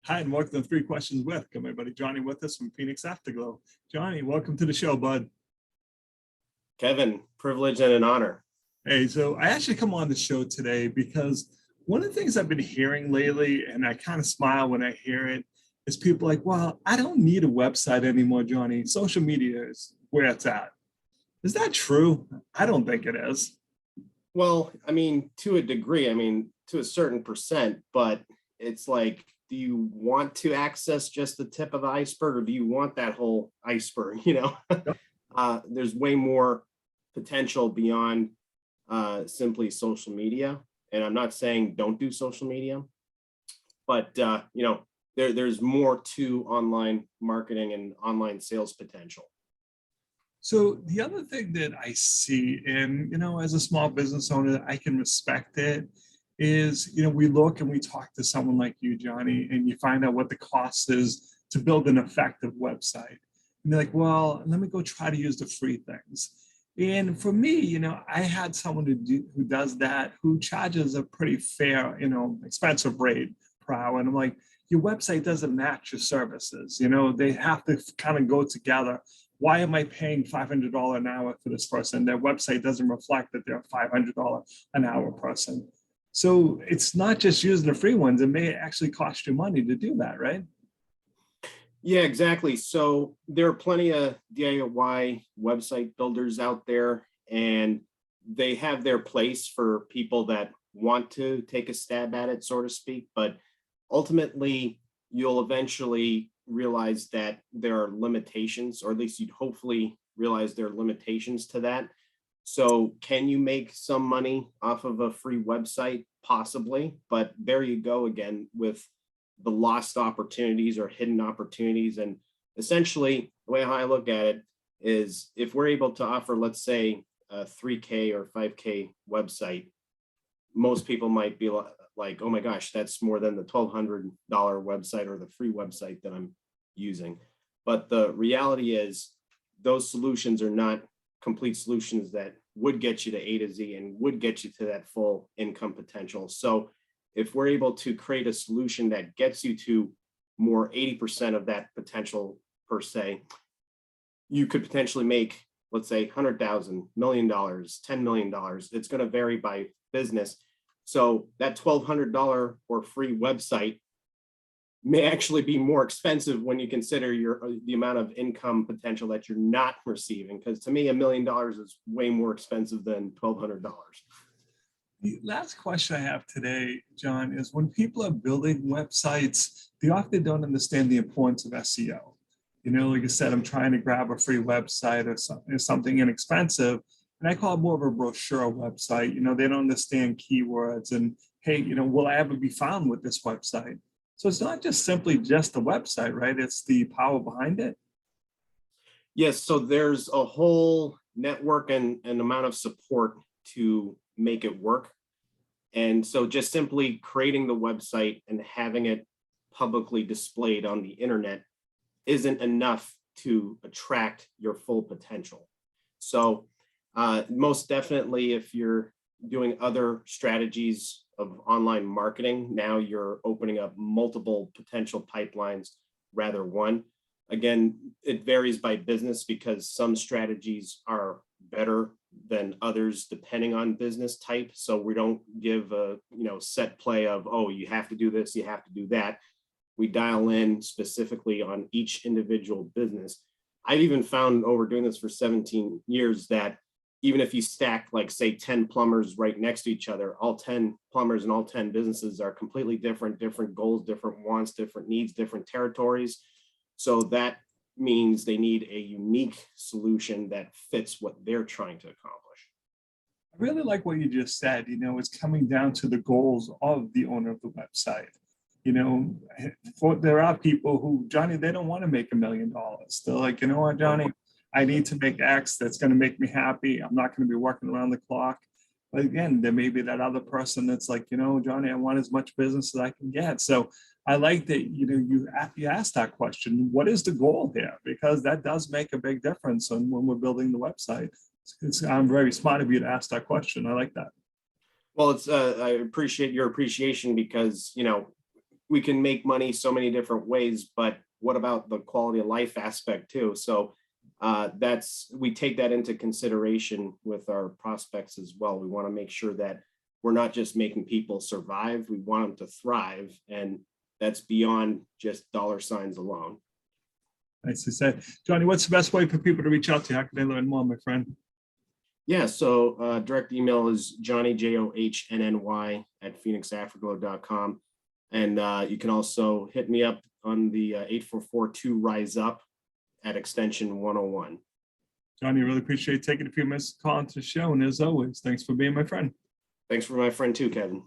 Hi, and welcome to Three Questions With. Got my buddy Johnny with us from Phoenix Afterglow. Johnny, welcome to the show, bud. Kevin, privilege and an honor. Hey, so I actually come on the show today because one of the things I've been hearing lately, and I kind of smile when I hear it, is people like, well, I don't need a website anymore, Johnny. Social media is where it's at. Is that true? I don't think it is. Well, to a degree, to a certain percent, but it's like, do you want to access just the tip of the iceberg or do you want that whole iceberg? Yep. There's way more potential beyond simply social media. And I'm not saying don't do social media, but there's more to online marketing and online sales potential. So the other thing that I see, and as a small business owner, I can respect it, is we look and we talk to someone like you, Johnny, and you find out what the cost is to build an effective website. And they're like, well, let me go try to use the free things. And for me, I had someone who does that, who charges a pretty fair, expensive rate per hour. And I'm like, your website doesn't match your services. They have to kind of go together. Why am I paying $500 an hour for this person? Their website doesn't reflect that they're a $500 an hour person. So it's not just using the free ones. It may actually cost you money to do that, right? Yeah, exactly. So there are plenty of DIY website builders out there, and they have their place for people that want to take a stab at it, so to speak. But ultimately, you'll eventually realize that there are limitations, or at least you'd hopefully realize there are limitations to that. So can you make some money off of a free website? Possibly, but there you go again with the lost opportunities or hidden opportunities. And essentially, the way I look at it is if we're able to offer, let's say, a 3K or 5K website, most people might be like, oh my gosh, that's more than the $1,200 website or the free website that I'm using. But the reality is those solutions are not complete solutions that would get you to A to Z and would get you to that full income potential. So if we're able to create a solution that gets you to more 80% of that potential per se, you could potentially make, let's say, $100,000, $1 million, $10 million. It's going to vary by business. So that $1,200 or free website may actually be more expensive when you consider the amount of income potential that you're not receiving. Because to me, $1 million is way more expensive than $1,200. The last question I have today, John, is when people are building websites, they often don't understand the importance of SEO. Like I said, I'm trying to grab a free website or something inexpensive, and I call it more of a brochure website. They don't understand keywords and, hey, will I ever be found with this website? So it's not just simply just the website, right? It's the power behind it. Yes, so there's a whole network and amount of support to make it work. And so just simply creating the website and having it publicly displayed on the internet isn't enough to attract your full potential. So most definitely, if you're doing other strategies of online marketing, now you're opening up multiple potential pipelines rather one. Again, it varies by business because some strategies are better than others depending on business type. So we don't give a set play of, oh, you have to do this, you have to do that. We dial in specifically on each individual business. I've even found over doing this for 17 years that even if you stack, like, say, 10 plumbers right next to each other, all 10 plumbers and all 10 businesses are completely different goals, different wants, different needs, different territories. So that means they need a unique solution that fits what they're trying to accomplish. I really like what you just said. It's coming down to the goals of the owner of the website. There are people who, Johnny, they don't want to make $1 million. They're like, you know what, Johnny, I need to make X that's going to make me happy. I'm not going to be working around the clock. But again, there may be that other person that's like, Johnny, I want as much business as I can get. So I like that, you asked that question. What is the goal here? Because that does make a big difference when we're building the website. I'm very smart of you to ask that question. I like that. Well, I appreciate your appreciation because, we can make money so many different ways, but what about the quality of life aspect too? So we take that into consideration with our prospects as well. We want to make sure that we're not just making people survive, we want them to thrive, and that's beyond just dollar signs alone. Nicely said. Johnny, what's the best way for people to reach out to you? How can they learn more, my friend? Yeah, so direct email is Johnny, JOHNNY @phoenixafterglow.com. And you can also hit me up on the 8442 Rise Up at extension 101. Johnny, really appreciate taking a few minutes to call into the show. And as always, thanks for being my friend. Thanks for my friend too, Kevin.